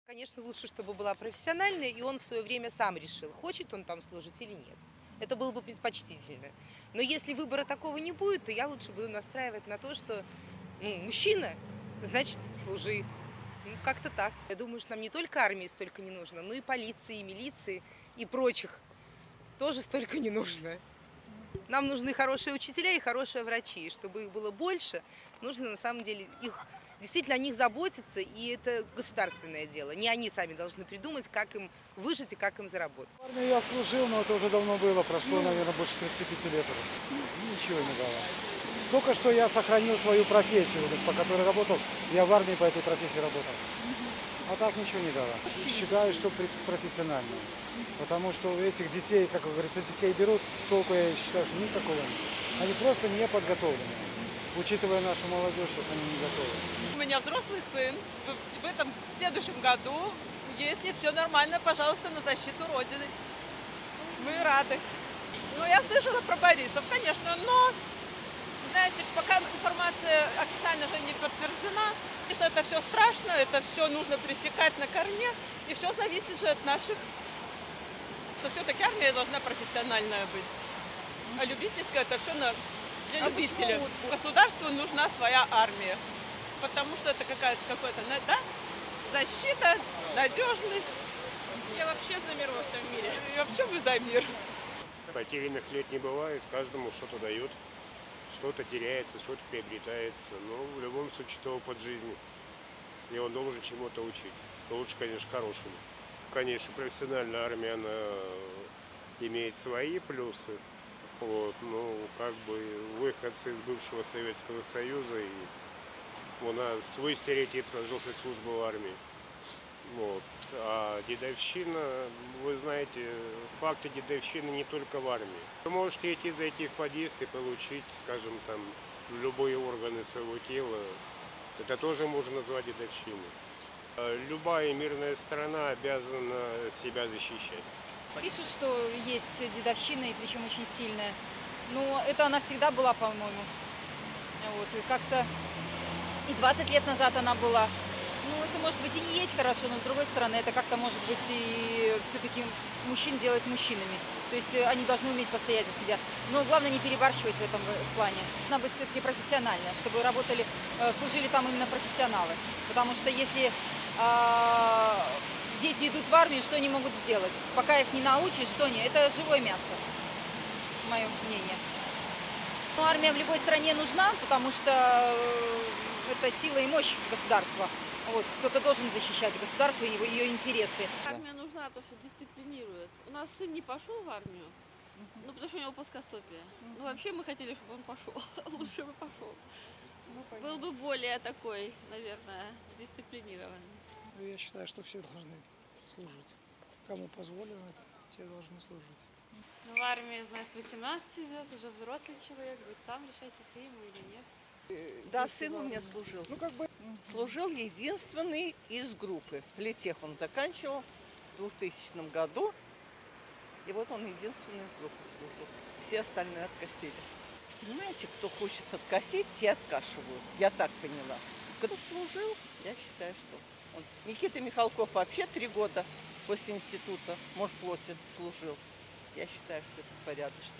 Конечно, лучше, чтобы была профессиональная, и он в свое время сам решил, хочет он там служить или нет. Это было бы предпочтительно. Но если выбора такого не будет, то я лучше буду настраивать на то, что мужчина, значит, служи. Как-то так. Я думаю, что нам не только армии столько не нужно, но и полиции, и милиции, и прочих тоже столько не нужно. Нам нужны хорошие учителя и хорошие врачи. И чтобы их было больше, нужно на самом деле действительно о них заботиться, и это государственное дело. Не они сами должны придумать, как им выжить и как им заработать. В армии я служил, но это уже давно было, прошло, наверное, больше 35 лет уже. Ничего не дало. Только что я сохранил свою профессию, по которой работал. Я в армии по этой профессии работал. А так ничего не дало. Считаю, что профессионально. Потому что у этих детей, как говорится, детей берут, толку я считаю, что никакого нет. Они просто не подготовлены. Учитывая нашу молодежь, сейчас они не готовы. У меня взрослый сын в следующем году, если все нормально, пожалуйста, на защиту Родины. Мы рады. Ну, я слышала про Борисов, конечно, но, знаете, пока информация официально же не подтверждена, и что это все страшно, это все нужно пресекать на корне, и все зависит же от наших, что все-таки армия должна профессиональная быть. А любительская это все для любителей. Государству нужна своя армия, потому что это какая-то защита, надежность. Я вообще за мир во всем мире. И вообще мы за мир. Потерянных лет не бывает, каждому что-то дает, что-то теряется, что-то приобретается. Но в любом случае это опыт жизни, и он должен чему-то учить. Лучше, конечно, хорошему. Конечно, профессиональная армия, она имеет свои плюсы. Вот, ну, как бы выходцы из бывшего Советского Союза, и у нас свой стереотип сложился службы в армии. Вот. А дедовщина, вы знаете, факты дедовщины не только в армии. Вы можете зайти в подъезд и получить, скажем, там, любые органы своего тела. Это тоже можно назвать дедовщиной. Любая мирная страна обязана себя защищать. Пишут, что есть дедовщина, и причем очень сильная. Но это она всегда была, по-моему. Вот, и как-то и 20 лет назад она была. Ну, это может быть и не есть хорошо, но с другой стороны, это как-то может быть и все-таки мужчин делает мужчинами. То есть они должны уметь постоять за себя. Но главное не перебарщивать в этом плане. Надо быть все-таки профессионально, чтобы служили там именно профессионалы. Потому что если дети идут в армию, что они могут сделать? Пока их не научишь, что они? Это живое мясо, мое мнение. Но армия в любой стране нужна, потому что это сила и мощь государства. Вот. Кто-то должен защищать государство и ее интересы. Армия нужна, потому что дисциплинирует. У нас сын не пошел в армию, ну потому что у него плоскостопие. Ну вообще мы хотели, чтобы он пошел, лучше бы пошел. Был бы более такой, наверное, дисциплинированный. Я считаю, что все должны служить. Кому позволено, те должны служить. Ну, в армию, знаю, с 18 идет, уже взрослый человек, будет сам решать, идти ему или нет. Да, сын у меня служил. Служил единственный из группы. Летех он заканчивал в 2000 году. И вот он единственный из группы служил. Все остальные откосили. Понимаете, кто хочет откосить, те откашивают. Я так поняла. Кто служил, я считаю, что он. Никита Михалков вообще 3 года после института в морфлоте служил. Я считаю, что это порядочно.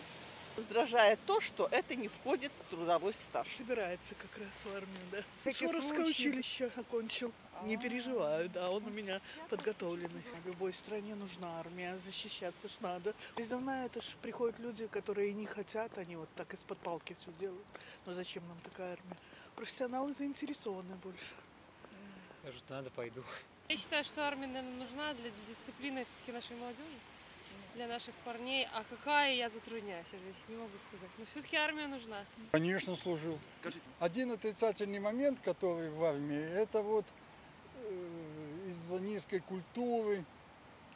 Раздражает то, что это не входит в трудовой стаж. Собирается как раз в армию, да. Суровское училище окончил. Не переживаю, да, он у меня подготовленный. В любой стране нужна армия, защищаться ж надо. Призывная, это ж приходят люди, которые не хотят, они вот так из-под палки все делают. Но зачем нам такая армия? Профессионалы заинтересованы больше. Даже надо, пойду. Я считаю, что армия, наверное, нужна для дисциплины все-таки нашей молодежи, для наших парней. А какая, я затрудняюсь, я здесь не могу сказать. Но все-таки армия нужна. Конечно, служил. Скажите. Один отрицательный момент, который в армии, это вот из-за низкой культуры,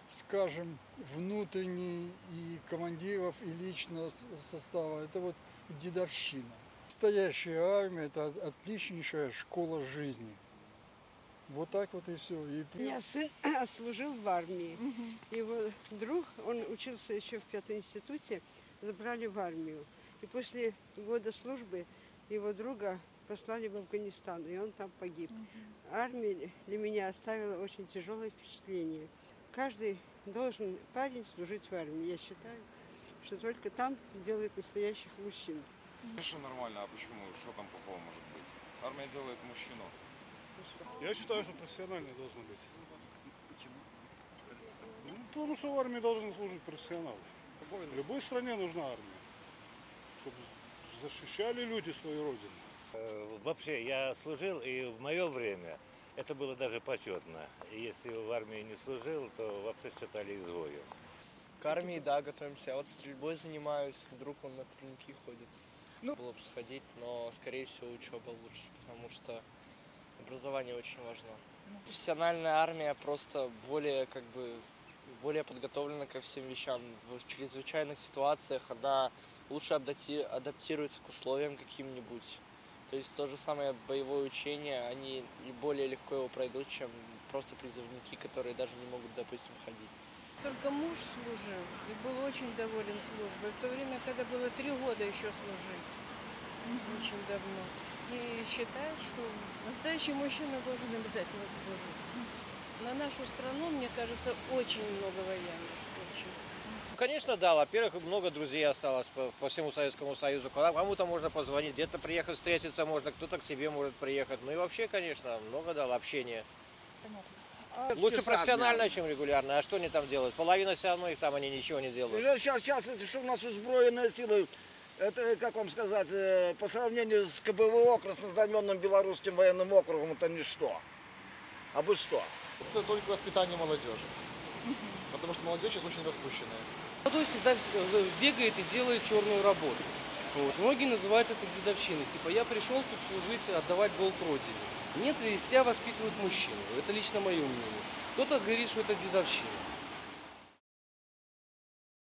скажем, внутренней и командиров, и личного состава, это вот дедовщина. Настоящая армия – это отличнейшая школа жизни. Вот так вот и все. У меня сын служил в армии. Его друг, он учился еще в 5-м институте, забрали в армию. И после года службы его друга послали в Афганистан, и он там погиб. Армия для меня оставила очень тяжелое впечатление. Каждый парень служить в армии. Я считаю, что только там делают настоящих мужчин. Конечно, нормально. А почему? Что там плохого может быть? Армия делает мужчину. Я считаю, что профессиональный должен быть. Ну, потому что в армии должен служить профессионал. В любой стране нужна армия, чтобы защищали люди свою родину. Вообще, я служил, и в мое время это было даже почетно. И если в армии не служил, то вообще считали изгоем. К армии, да, готовимся. Я вот стрельбой занимаюсь, друг он на турники ходит. Было бы сходить, но, скорее всего, учеба лучше, потому что образование очень важно. Профессиональная армия просто более подготовлена ко всем вещам. В чрезвычайных ситуациях она лучше адаптируется к условиям каким-нибудь. То есть то же самое боевое учение, они и более легко его пройдут, чем просто призывники, которые даже не могут, допустим, ходить. Только муж служил и был очень доволен службой. В то время, когда было 3 года еще служить, очень давно. И считают, что настоящий мужчина должен обязательно служить. На нашу страну, мне кажется, очень много военных. Очень. Конечно, да. Во-первых, много друзей осталось по всему Советскому Союзу. Кому-то можно позвонить, где-то приехать, встретиться можно, кто-то к себе может приехать. Ну и вообще, конечно, много дало общения. Лучше профессионально, чем регулярно. А что они там делают? Половина все равно их там, они ничего не делают. Сейчас что у нас узброенные силы, это, как вам сказать, по сравнению с КБВО, краснознаменным белорусским военным округом, это ничто. А бы что? Это только воспитание молодежи. Потому что молодежь сейчас очень распущенная. Молодой всегда бегает и делает черную работу. Вот. Многие называют это дедовщиной. Типа, я пришел тут служить, отдавать долг родине. Нет, из тебя воспитывают мужчину. Это лично мое мнение. Кто-то говорит, что это дедовщина.